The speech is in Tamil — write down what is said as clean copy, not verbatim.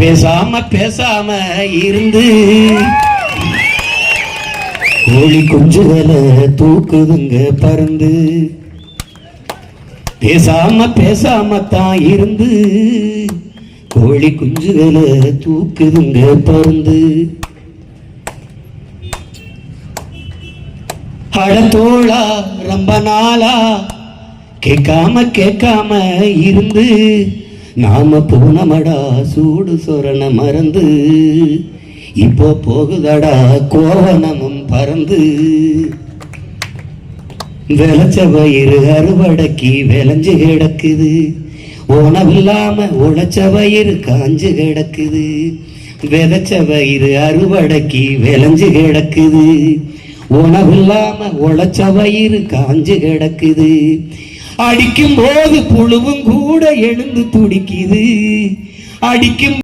பேசாம பேசாம இருந்து கோழி குஞ்சுகளை தூக்குதுங்க பருந்து. பேசாம பேசாம தான் இருந்து கோழி குஞ்சுகளை தூக்குதுங்க பருந்து. அடத்தோளா ரொம்ப நாளா கேட்காம கேட்காம இருந்து நாம போனமடா சூடு சொரண மறந்து. இப்போ போகுதடா கோவனமும் பறந்து. விளைச்ச வயிறு அறுவடைக்கு விளைஞ்சு கிடக்குது, உணவில்லாம உழைச்ச வயிறு காஞ்சு கிடக்குது. விளைச்ச வயிறு அறுவடைக்கு விளைஞ்சு கிடக்குது, உணவில்லாம உழைச்ச வயிறு காஞ்சு கிடக்குது. அடிக்கும் போது புழுவும் கூட எழுந்து துடிக்குது. அடிக்கும்